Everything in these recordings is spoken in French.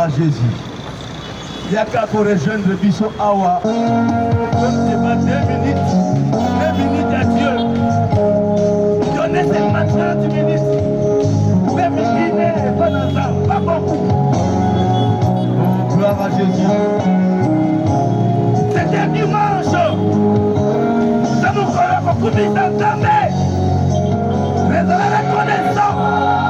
à Jésus. Il y a qu'à rejoindre Bissot Awa. Devant 2 minutes à Dieu. Donnez seulement 30 minutes. Même une heure, pas dans ça, pas beaucoup. Oh, gloire à Jésus. C'était dimanche. Ça nous fera beaucoup d'entendre. Mais on a la connaissance.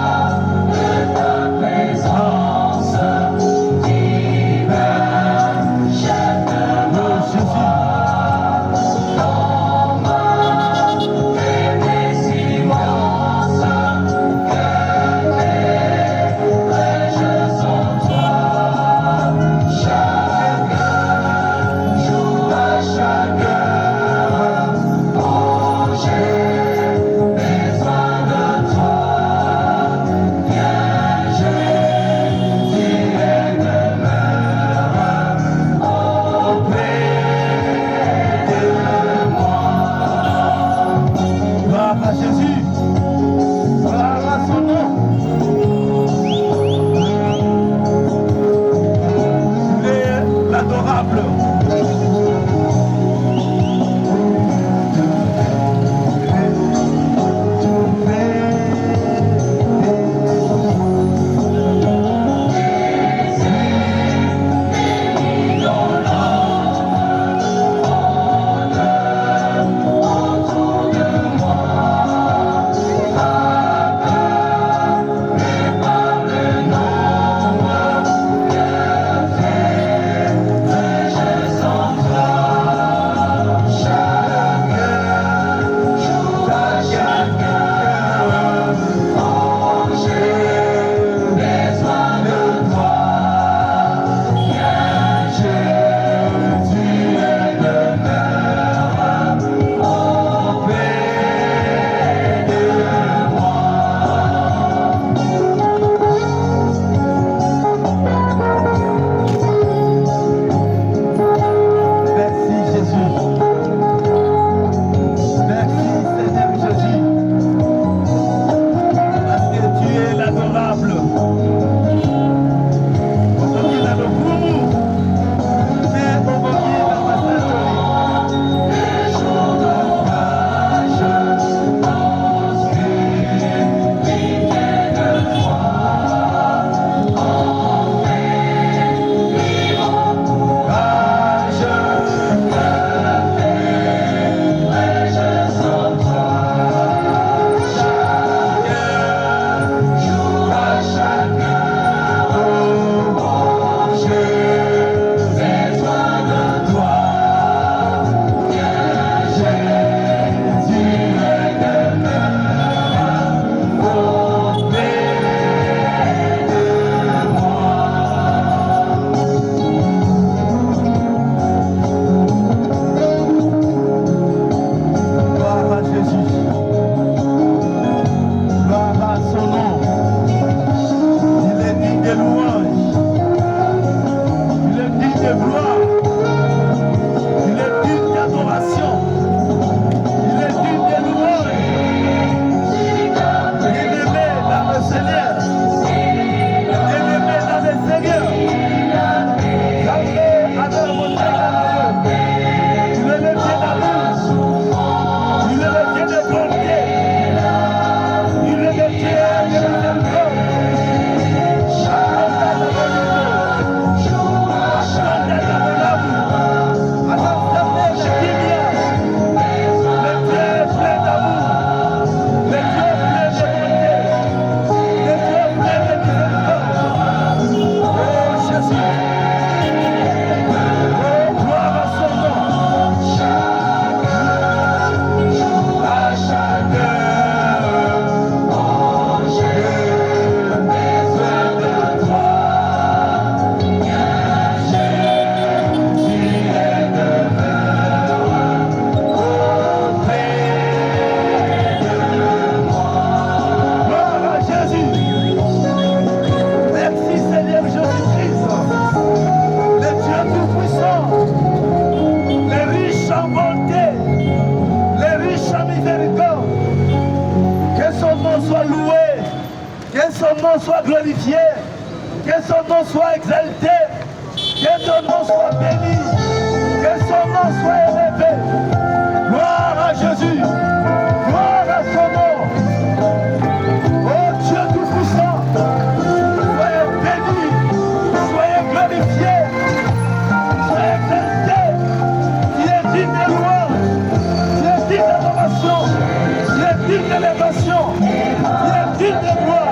nom soit glorifié. Que son nom soit exalté. Que ton nom soit béni. Que son nom soit élevé. Gloire à Jésus. Gloire à son nom. Oh Dieu Tout-Puissant. Soyez bénis. Soyez glorifiés. Soyez exaltés. Tu es digne de louange. Tu es digne d'adoration. Tu es digne d'élévation. Tu es digne de gloire.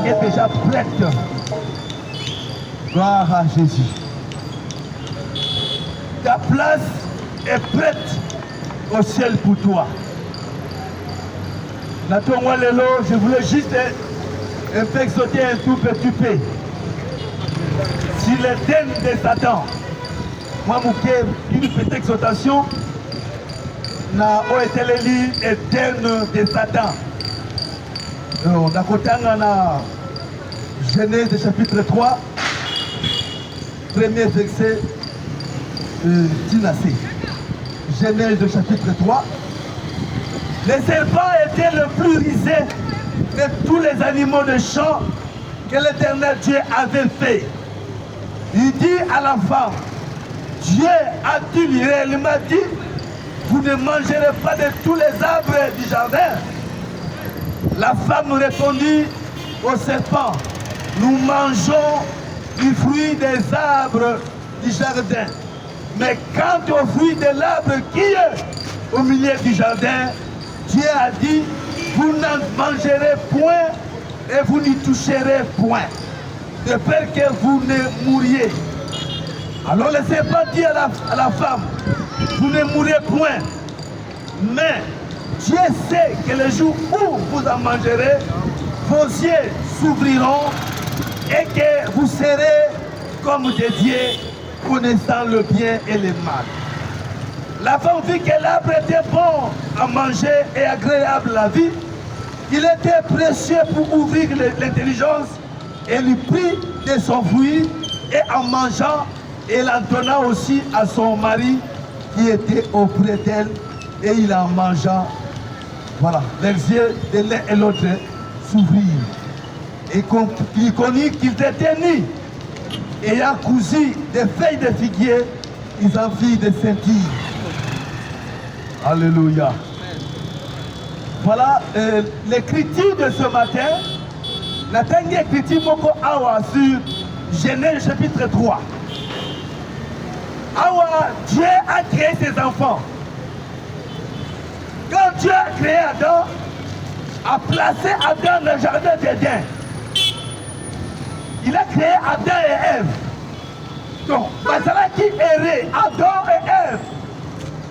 est déjà prête. Gloire à Jésus. Ta place est prête au ciel pour toi. Nathan Lelo, je voulais juste un peu exhorter un tout petit peu. Si l'Éden de Satan, moi, une petite exhortation, na oeteleli Éden de Satan. Nakotanga na Genèse chapitre 3, premier verset Dinasé. Genèse chapitre 3. Le serpent était le plus rusé de tous les animaux de champ que l'Éternel Dieu avait fait. Il dit à la femme, Dieu a-t-il réellement dit, vous ne mangerez pas de tous les arbres du jardin? La femme répondit au serpent, nous mangeons du fruit des arbres du jardin. Mais quant au fruit de l'arbre qui est au milieu du jardin, Dieu a dit, vous n'en mangerez point et vous n'y toucherez point, de peur que vous ne mouriez. Alors le serpent dit à la femme, vous ne mourrez point, mais Dieu sait que le jour où vous en mangerez, vos yeux s'ouvriront et que vous serez comme des dieux, connaissant le bien et le mal. La femme vit que l'arbre était bon à manger et agréable à la vie. Il était précieux pour ouvrir l'intelligence et lui prit de son fruit et en mangeant, elle en donna aussi à son mari qui était auprès d'elle et il en mangea. Voilà, les yeux de l'un et l'autre s'ouvrirent. Et il connut qu'ils étaient nus. Ayant cousu des feuilles de figuier, ils en firent des ceintilles. Alléluia. Voilà l'écriture de ce matin. La dernière écriture moko awa sur Genèse chapitre 3. Awa, Dieu a créé ses enfants. Quand Dieu a créé Adam, a placé Adam dans le jardin d'Éden. Il a créé Adam et Ève. Donc, Basala qui errait Adam et Ève.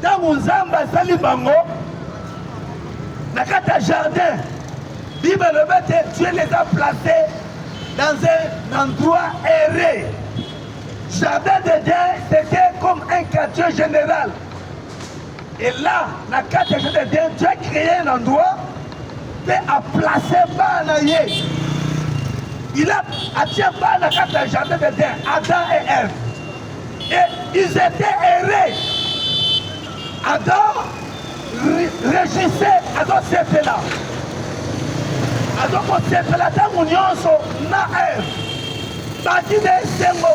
Dans Mouzamba Salibango, dans le jardin, Bible Dieu les a placés dans un endroit erré. Jardin d'Éden, c'était comme un quartier général. Et là, dans le quartier d'Éden, Dieu a créé un endroit et a placé Banaye. Il a attiré dans le jardin d'Éden, Adam et Ève. Et ils étaient errés. Adam régissait Adam Sepela. Adam Sepela, dans l'union, na Ève. Baki de Sengo.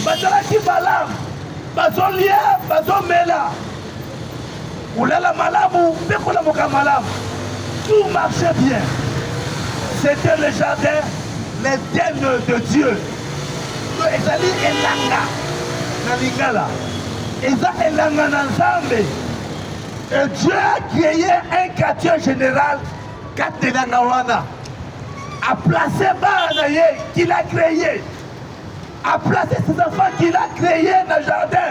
Bazalaki Balam. Bazolia, Bazomela. Oulala Malamu, Pekola Moka Malamu. Tout marchait bien. C'était le jardin, l'Éden de Dieu. Ezali elanga na lingala. Eza elanga na Nzambe. Et Dieu a créé un quartier général, Katelangawana. A placé Banaye qu'il a créé. A placé ses enfants qu'il a créés dans le jardin.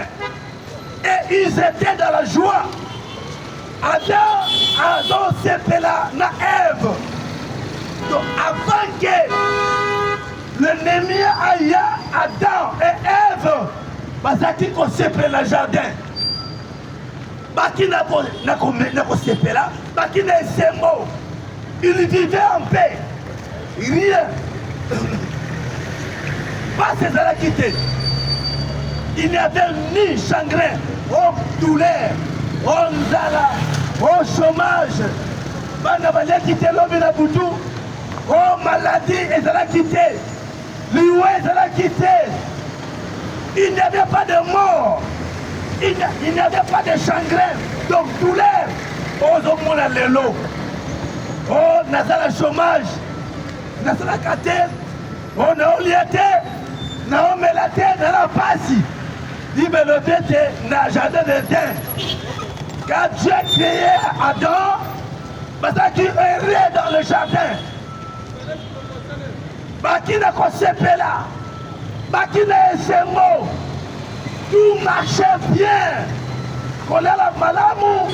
Et ils étaient dans la joie. Adam Sepela na Ève. Donc avant que l'ennemi aille Adam et Ève, bazaki ko sepela jardin. Baki na ko sepela, baki na esengo. Ils vivaient en paix. Rien. Pas ces à la quitter. Il n'y avait ni chagrin, oh douleur, oh nzala, oh chômage. Bana bala quitter l'homme na boutou. Oh maladie, ils allaient quitter. L'oué, ils allaient quitter. Il n'y avait pas de mort. Il n'y avait pas de chagrin. Donc douleur. Oh, zomona lelo. Oh, nazala chômage. Nazala kate. Oh, naoliate. Naomelate, nala pasi. Il me le bête na jardin d'Éden. Quand Dieu a créé Adam, parce qu'il errait dans le jardin. Bakina Kosepela, Bakina Esengo, tout marchait bien. Kolela Malamu,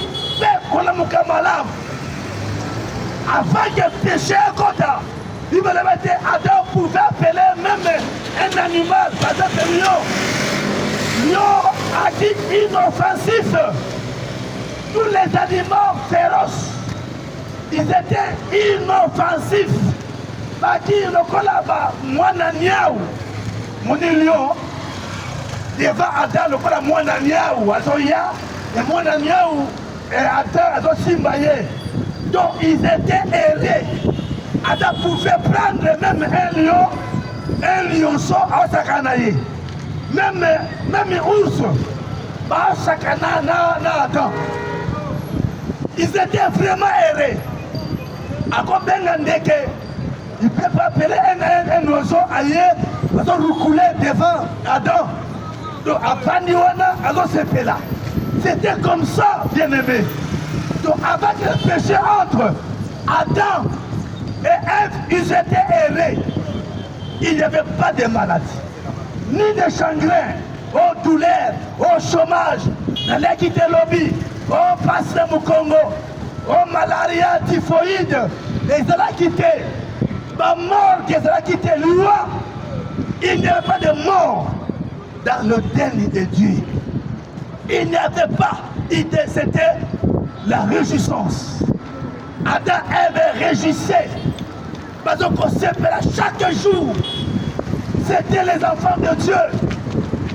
Kolamuka Malam. Avant que péché Kota, il me le mettait, Adam pouvait appeler même un animal, par exemple lion. Lion a dit inoffensif. Tous les animaux féroces, ils étaient inoffensifs. Baki lokola mwana niaou moni lion devant Adam lokola mwana niaou azoya et mwana niaou et Adam azo simbaye. Donc ils étaient errés. Adam pouvait prendre même un lionceau à sakanaye. Même ours ba sakana na Adam. Ils étaient vraiment errés. À combien ndeke il ne peut pas appeler un oiseau ailleurs, parce qu'on roucoulait devant Adam. Donc, Apaniwana, alors c'est là. C'était comme ça, bien-aimé. Donc, avec le péché entre Adam et Ève, ils étaient errés. Il n'y avait pas de maladie, ni de chagrin, au douleur, au chômage, dans l'équité lobby, au passé Mukongo, au malaria, typhoïde, les ont quitté, la mort qu'ils ont quitté, loi. Il n'y avait pas de mort dans le déni de Dieu. Il n'y avait pas, c'était la réjouissance. Adam et Ève réjouissaient. Parce qu'on s'appelait chaque jour. C'était les enfants de Dieu.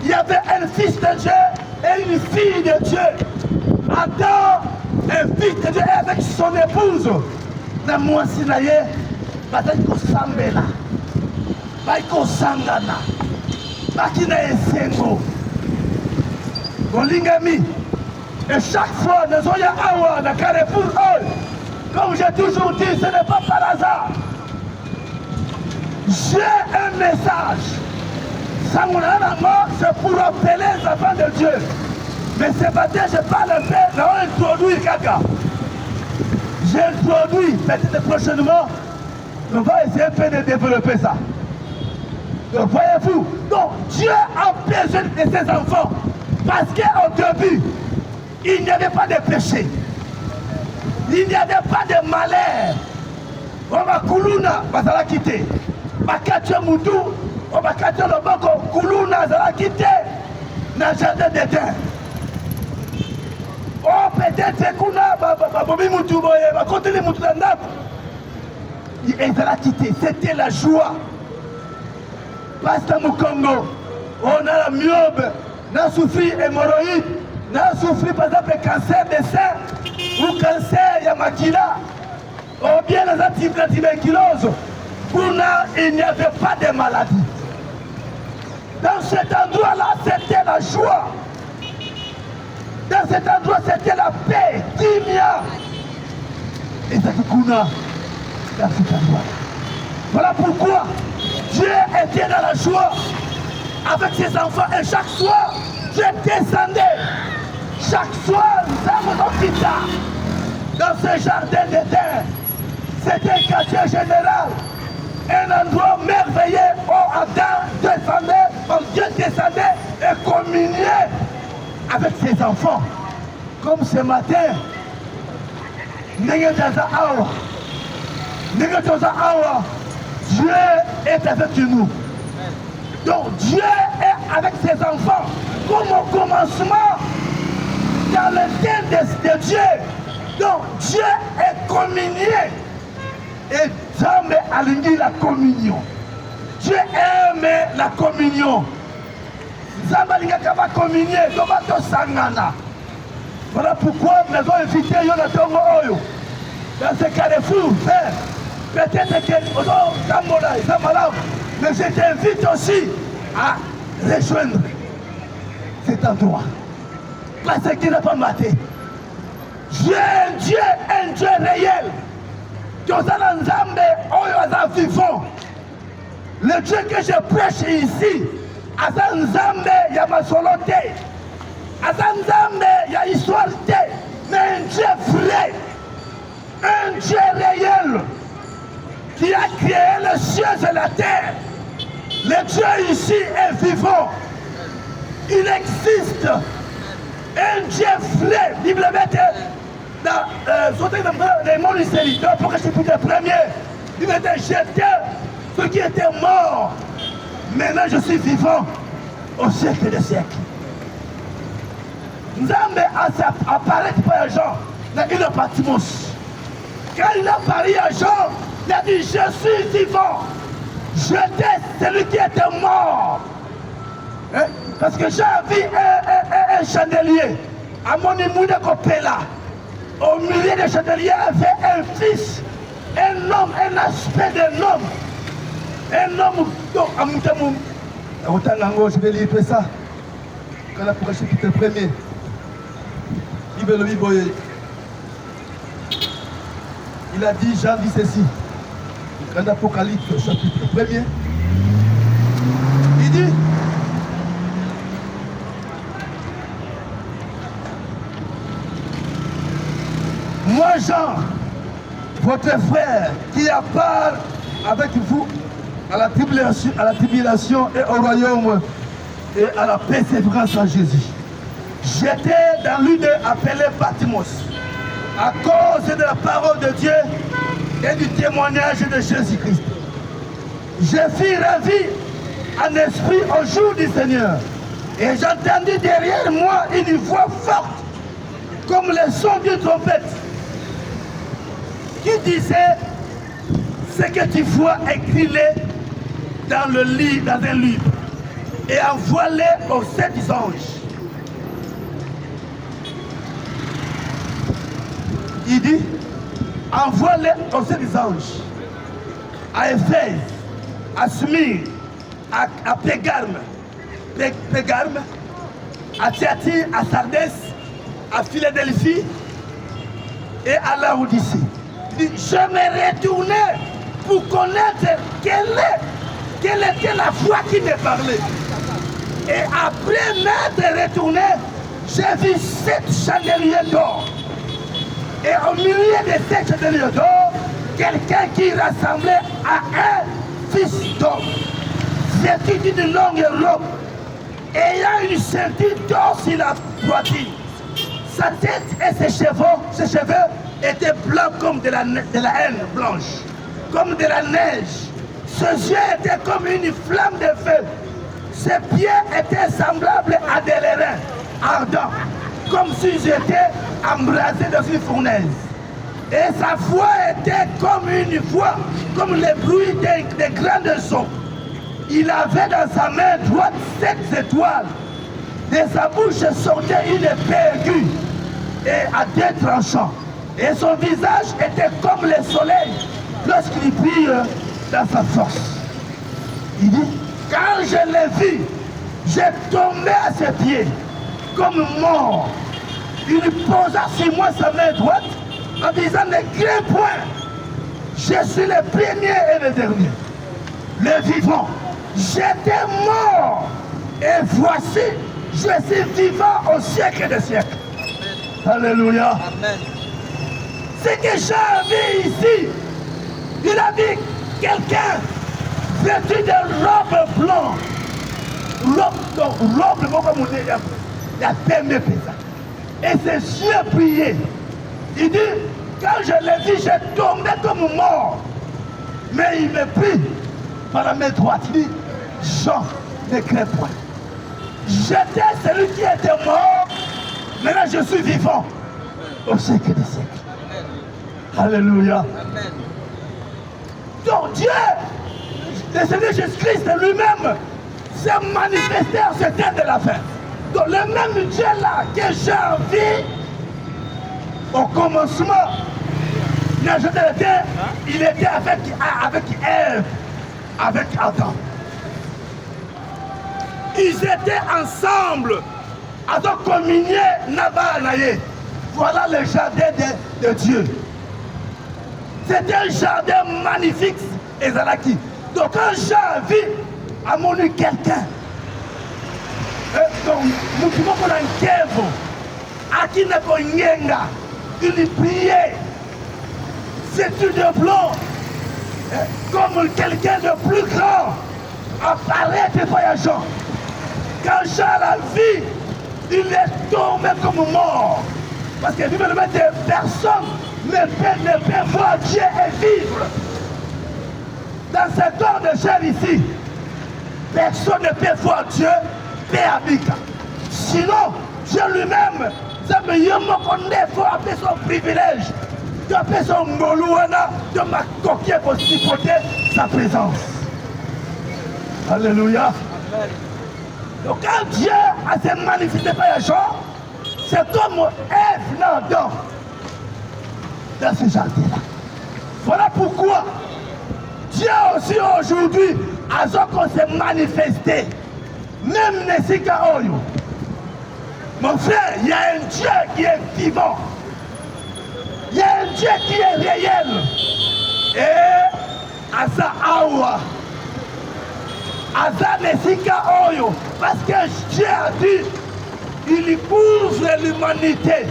Il y avait un fils de Dieu et une fille de Dieu. Adam, un fils de Dieu avec son épouse. Na mwasi na ye, bazali kosambela, bali kosangana, baki na esengo. Bolingami. Et chaque fois, nous sommes awa na Carrefour Hall. Comme j'ai toujours dit, ce n'est pas par hasard. J'ai un message. C'est pour appeler les enfants de Dieu. Mais ce matin, je parle un peu, j'ai introduit caca. J'ai introduit, peut-être prochainement, on va essayer un peu de développer ça. Donc voyez-vous, donc Dieu a besoin de ses enfants. Parce qu'au début, il n'y avait pas de péché. Il n'y avait pas de malheur. On va kuluna, on va quitter. Bakatio Moutou, on va quitter le banco, kuluna, on va quitter. Dans le jardin d'Éden. Oh, peut-être que Bobi Moutou, va continuer Moutou dans le et va quitter. C'était la joie. Parce que au Congo, on a la myobe, on a souffert hémorroïde, on a souffert par exemple cancer des seins ou cancer yamakila, ou bien la tuberculose. Il n'y avait pas de maladie. Dans cet endroit-là, c'était la joie. Dans cet endroit, c'était la paix. Timia. Et c'est Kuna dans cet endroit. Voilà pourquoi Dieu était dans la joie avec ses enfants. Et chaque soir, Dieu descendait. Chaque soir, nous avons dans ce jardin d'Éden. C'était un quartier général. Un endroit merveilleux où Adam descendait, Dieu descendait et communiait avec ses enfants. Comme ce matin, Dieu est avec nous. Donc Dieu est avec ses enfants. Comme au commencement, dans le temps de Dieu. Donc Dieu est communié. Et Dieu aligné la communion. Dieu aime la communion. Zambalingaka va communier, Tomato Sangana. Voilà pourquoi nous avons invité Yonatongo Oyo dans ce carrefour. Peut-être que mais je t'invite aussi à rejoindre cet endroit. Parce qu'il n'a pas maté. Dieu est un Dieu réel. Le Dieu que je prêche ici, Azanzambe Yamasolote, Azanzambe ya histoire, mais un Dieu vrai, un Dieu réel, qui a créé les cieux et la terre. Le Dieu ici est vivant, il existe, un Dieu vrai, Bible dans les mondes du pour que je puisse être premier, il était jeté, ceux qui étaient morts. Maintenant je suis vivant au siècle des siècles. Nzambe apparaît pour Jean dans une Patmos. Quand il a parlé à Jean, il a dit je suis vivant. J'étais celui qui était mort. Hein? Parce que j'ai vu un chandelier à mon immoune Kopela. Au milieu des chandeliers avait un fils, un homme, un aspect d'un homme. Un homme, donc, à Moutamou. Je vais lire ça. Quand la prochaine chapitre premier. Il a dit, Jean dit ceci. Dans l'Apocalypse, chapitre 1er. Il dit, Jean, votre frère, qui a part avec vous à la tribulation et au royaume et à la persévérance en Jésus. J'étais dans l'une appelée Patmos à cause de la parole de Dieu et du témoignage de Jésus-Christ. Je fus ravi en esprit au jour du Seigneur et j'entendis derrière moi une voix forte comme le son d'une trompette qui disait: ce que tu vois, écris-le dans un livre et envoie-le aux 7 anges. Il dit: envoie-le aux 7 anges, à Éphèse, à Smyrne, à Pégarme, à Thyatire, à Sardès, à Philadelphie et à Laodicée. Je me retournais pour connaître quelle était la voix qui me parlait. Et après m'être retourné, j'ai vu 7 chandeliers d'or. Et au milieu de 7 chandeliers d'or, quelqu'un qui ressemblait à un fils d'homme, vêtu d'une longue robe, ayant une ceinture d'or sur la poitrine. Sa tête et ses cheveux étaient blancs comme de la haine blanche, comme de la neige. Ses yeux étaient comme une flamme de feu. Ses pieds étaient semblables à des lérins ardents, comme s'ils étaient embrasés dans une fournaise. Et sa voix était comme une voix, comme le bruit des grandes eaux. Il avait dans sa main droite 7 étoiles. De sa bouche sortait une épée aiguë et à 2 tranchants. Et son visage était comme le soleil lorsqu'il brille dans sa force. Il dit: quand je l'ai vu, j'ai tombé à ses pieds comme mort. Il posa sur moi sa main droite en disant de grands points: je suis le premier et le dernier, le vivant. J'étais mort et voici, je suis vivant au siècle des siècles. Alléluia. Amen. Ce que j'ai vu ici, il a dit quelqu'un vêtu de robe blanche, robe comme on dit, il a permis ça. Et ses yeux brillaient. Il dit: quand je l'ai vu, j'ai tombé comme mort. Mais il me prit par la main droite. Il dit: Jean, ne crains point. J'étais celui qui était mort. Maintenant je suis vivant au siècle des siècles. Alléluia. Amen. Donc Dieu, le Seigneur Jésus-Christ lui-même, s'est manifesté en ce temps de la fin. Donc le même Dieu là que j'ai vu au commencement, il était avec Ève, avec Adam. Ils étaient ensemble, Adam communié, Nabanaye. Voilà le jardin de Dieu. C'était un jardin magnifique, Ezalaki. Donc quand j'ai vu à mon nu quelqu'un, donc nous pouvons prendre un kevo, à qui n'est pas nyenga, il priait, c'est tout de blanc, comme quelqu'un de plus grand, apparaît des voyageants. Quand j'ai la vie, il est tombé comme mort. Parce que vivement des personnes ne peuvent voir Dieu et vivre. Dans ce corps de chair ici, personne ne peut voir Dieu et habiter. Sinon, Dieu lui-même, ça me faut appeler son privilège, d'appeler son molouana, de ma coquille pour supporter sa présence. Alléluia. Amen. Donc quand Dieu a se manifesté par les gens, c'est comme Ève dans ce jardin-là. Voilà pourquoi Dieu aussi aujourd'hui a s'est manifesté. Même Nesika Oyo. Mon frère, il y a un Dieu qui est vivant. Il y a un Dieu qui est réel. Et Asa Awa. Asa Nesika Oyo. Parce que Dieu a dit, il couvre l'humanité.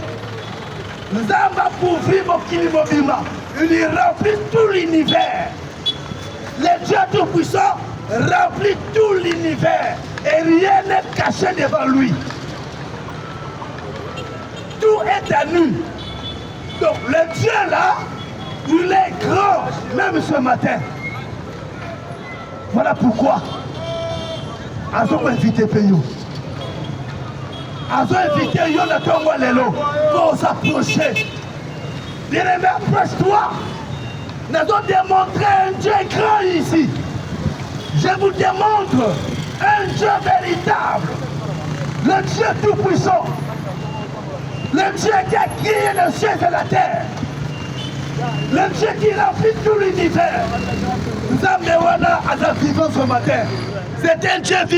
Nzamba couvrit Mokili Mobima. Il remplit tout l'univers. Le Dieu Tout-Puissant remplit tout l'univers. Et rien n'est caché devant lui. Tout est à nu. Donc le Dieu là, il est grand, même ce matin. Voilà pourquoi. Azo invité Payou. Azo invité Yonatongo Lelo pour s'approcher. Bien-aimé, approche-toi. Nous allons démontrer un Dieu grand ici. Je vous démontre un Dieu véritable. Le Dieu Tout-Puissant. Le Dieu qui a créé le ciel et la terre. Le Dieu qui remplit tout l'univers. Nous avons vivant ce matin. C'est un Dieu vivant.